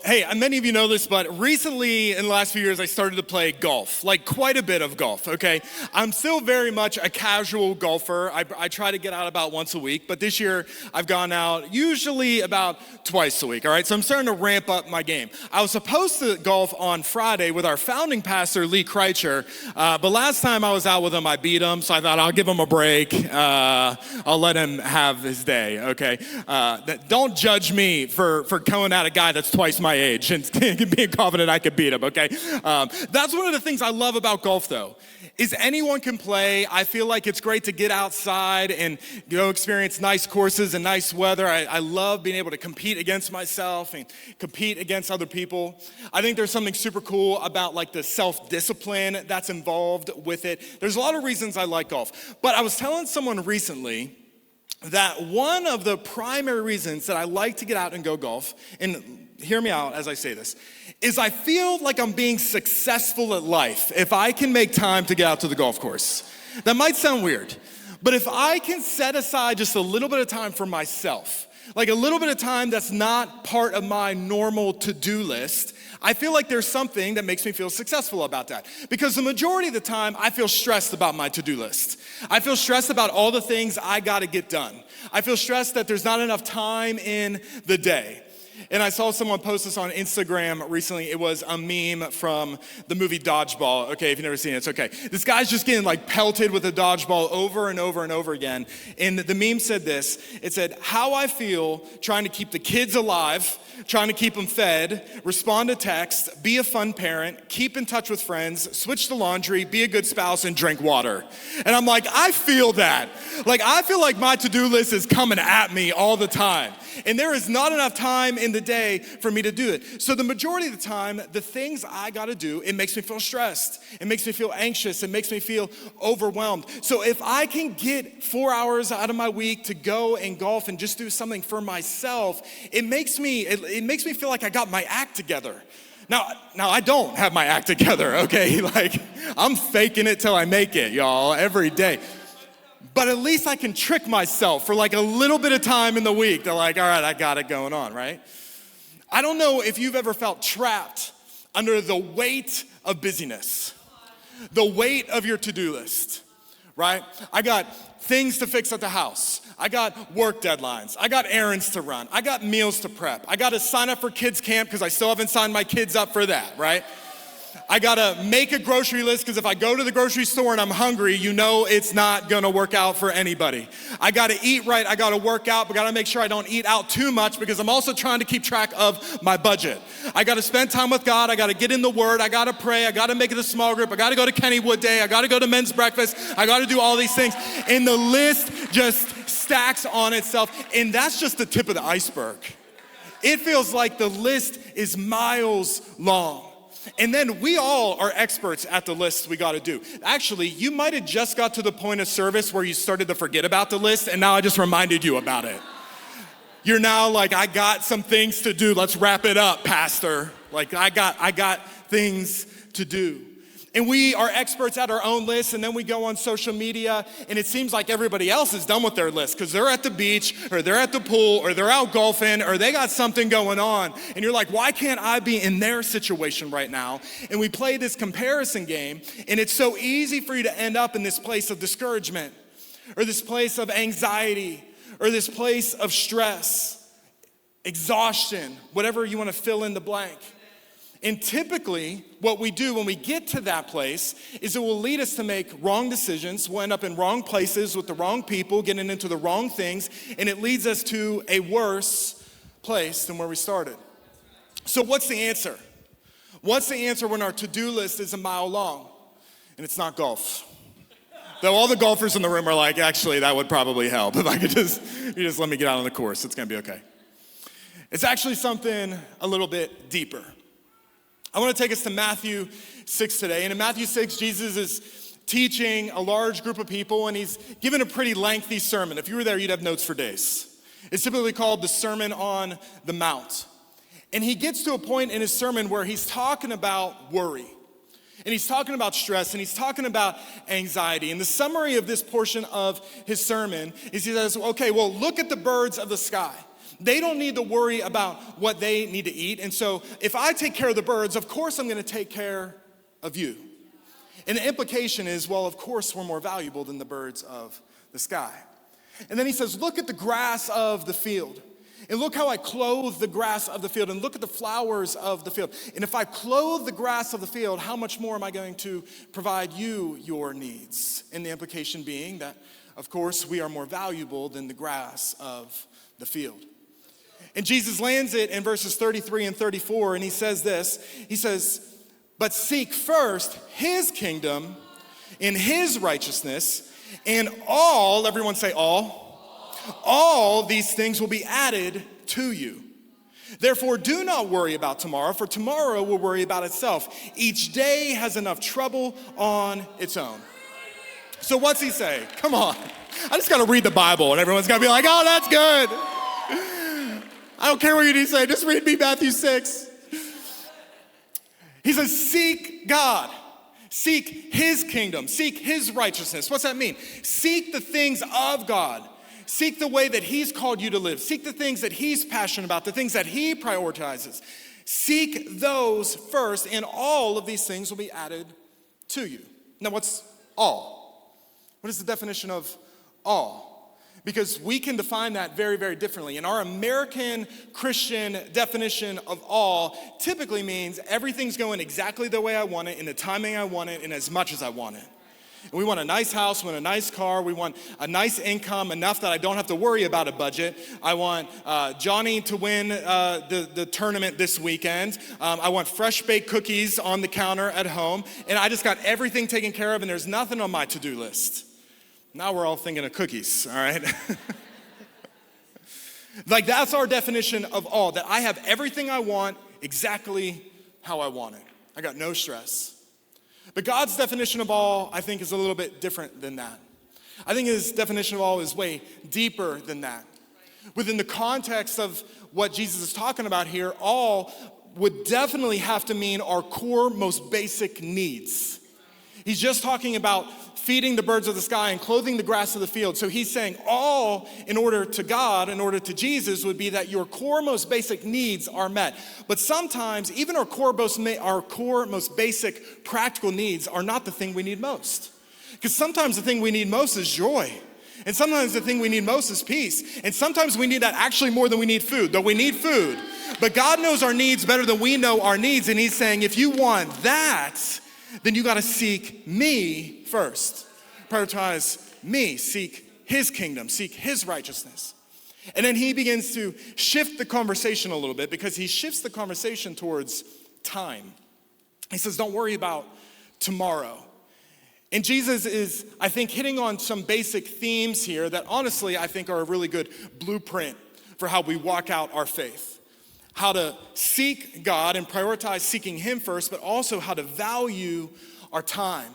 Hey, many of you know this, but recently in the last few years, I started to play golf, like quite a bit of golf, okay? I'm still very much a casual golfer. I try to get out about once a week, but this year I've gone out usually about twice a week, all right? So I'm starting to ramp up my game. I was supposed to golf on Friday with our founding pastor, Lee Kreitcher, but last time I was out with him, I beat him, so I thought I'll give him a break. I'll let him have his day, okay? Don't judge me for going at a guy that's twice my age and being confident I could beat him, okay? That's one of the things I love about golf, though, is anyone can play. I feel like it's great to get outside and go experience nice courses and nice weather. I love being able to compete against myself and compete against other people. I think there's something super cool about like the self-discipline that's involved with it. There's a lot of reasons I like golf, but I was telling someone recently that one of the primary reasons that I like to get out and go golf, and hear me out as I say this, is I feel like I'm being successful at life if I can make time to get out to the golf course. That might sound weird, but if I can set aside just a little bit of time for myself, like a little bit of time that's not part of my normal to-do list, I feel like there's something that makes me feel successful about that. Because the majority of the time, I feel stressed about my to-do list. I feel stressed about all the things I gotta get done. I feel stressed that there's not enough time in the day. And I saw someone post this on Instagram recently. It was a meme from the movie Dodgeball. Okay, if you've never seen it, it's okay. This guy's just getting like pelted with a dodgeball over and over and over again. And the meme said this. It said, how I feel trying to keep the kids alive, trying to keep them fed, respond to text, be a fun parent, keep in touch with friends, switch the laundry, be a good spouse, and drink water. And I'm like, I feel that. Like, I feel like my to-do list is coming at me all the time. And there is not enough time in the day for me to do it. So the majority of the time, the things I gotta do, it makes me feel stressed. It makes me feel anxious. It makes me feel overwhelmed. So if I can get 4 hours out of my week to go and golf and just do something for myself, it makes me feel like I got my act together. Now I don't have my act together, okay? Like, I'm faking it till I make it, y'all, every day. But at least I can trick myself for like a little bit of time in the week. They're like, all right, I got it going on, right? I don't know if you've ever felt trapped under the weight of busyness, the weight of your to-do list, right? I got things to fix at the house. I got work deadlines. I got errands to run. I got meals to prep. I got to sign up for kids camp because I still haven't signed my kids up for that, right? I gotta make a grocery list because if I go to the grocery store and I'm hungry, you know it's not gonna work out for anybody. I gotta eat right, I gotta work out, but gotta make sure I don't eat out too much because I'm also trying to keep track of my budget. I gotta spend time with God, I gotta get in the Word, I gotta pray, I gotta make it a small group, I gotta go to Kennywood Day, I gotta go to men's breakfast, I gotta do all these things. And the list just stacks on itself, and that's just the tip of the iceberg. It feels like the list is miles long. And then we all are experts at the lists we gotta do. Actually, you might have just got to the point of service where you started to forget about the list, and now I just reminded you about it. You're now like, I got some things to do. Let's wrap it up, Pastor. Like, I got things to do. And we are experts at our own lists, and then we go on social media, and it seems like everybody else is done with their list because they're at the beach, or they're at the pool, or they're out golfing, or they got something going on. And you're like, why can't I be in their situation right now? And we play this comparison game, and it's so easy for you to end up in this place of discouragement, or this place of anxiety, or this place of stress, exhaustion, whatever you want to fill in the blank. And typically, what we do when we get to that place is it will lead us to make wrong decisions. We'll end up in wrong places with the wrong people, getting into the wrong things, and it leads us to a worse place than where we started. So what's the answer? What's the answer when our to-do list is a mile long? And it's not golf. Though all the golfers in the room are like, actually, that would probably help. If I could you just let me get out on the course, it's gonna be okay. It's actually something a little bit deeper. I want to take us to Matthew 6 today. And in Matthew 6, Jesus is teaching a large group of people, and he's given a pretty lengthy sermon. If you were there, you'd have notes for days. It's typically called the Sermon on the Mount. And he gets to a point in his sermon where he's talking about worry. And he's talking about stress, and he's talking about anxiety. And the summary of this portion of his sermon is he says, okay, well, look at the birds of the sky. They don't need to worry about what they need to eat. And so if I take care of the birds, of course I'm going to take care of you. And the implication is, well, of course we're more valuable than the birds of the sky. And then he says, look at the grass of the field. And look how I clothe the grass of the field. And look at the flowers of the field. And if I clothe the grass of the field, how much more am I going to provide you your needs? And the implication being that, of course, we are more valuable than the grass of the field. And Jesus lands it in verses 33 and 34, and he says this. He says, but seek first his kingdom and his righteousness, and all, everyone say all these things will be added to you. Therefore, do not worry about tomorrow, for tomorrow will worry about itself. Each day has enough trouble on its own. So what's he say? Come on. I just got to read the Bible, and everyone's got to be like, oh, that's good. I don't care what you say. Just read me Matthew 6. He says, seek God. Seek his kingdom. Seek his righteousness. What's that mean? Seek the things of God. Seek the way that he's called you to live. Seek the things that he's passionate about, the things that he prioritizes. Seek those first, and all of these things will be added to you. Now, what's all? What is the definition of all? Because we can define that very, very differently. And our American Christian definition of all typically means everything's going exactly the way I want it, in the timing I want it, and as much as I want it. And we want a nice house, we want a nice car, we want a nice income, enough that I don't have to worry about a budget. I want Johnny to win the tournament this weekend. I want fresh baked cookies on the counter at home. And I just got everything taken care of, and there's nothing on my to-do list. Now we're all thinking of cookies, all right? Like, that's our definition of all, that I have everything I want exactly how I want it. I got no stress. But God's definition of all, I think, is a little bit different than that. I think his definition of all is way deeper than that. Within the context of what Jesus is talking about here, all would definitely have to mean our core, most basic needs. He's just talking about feeding the birds of the sky and clothing the grass of the field. So he's saying all, in order to God, in order to Jesus, would be that your core, most basic needs are met. But sometimes, even our core, most basic practical needs are not the thing we need most. Because sometimes the thing we need most is joy. And sometimes the thing we need most is peace. And sometimes we need that actually more than we need food, though we need food. But God knows our needs better than we know our needs. And he's saying, if you want that, then you gotta seek me first. Prioritize me, seek his kingdom, seek his righteousness. And then he begins to shift the conversation a little bit, because he shifts the conversation towards time. He says, don't worry about tomorrow. And Jesus is, I think, hitting on some basic themes here that honestly I think are a really good blueprint for how we walk out our faith. How to seek God and prioritize seeking him first, but also how to value our time.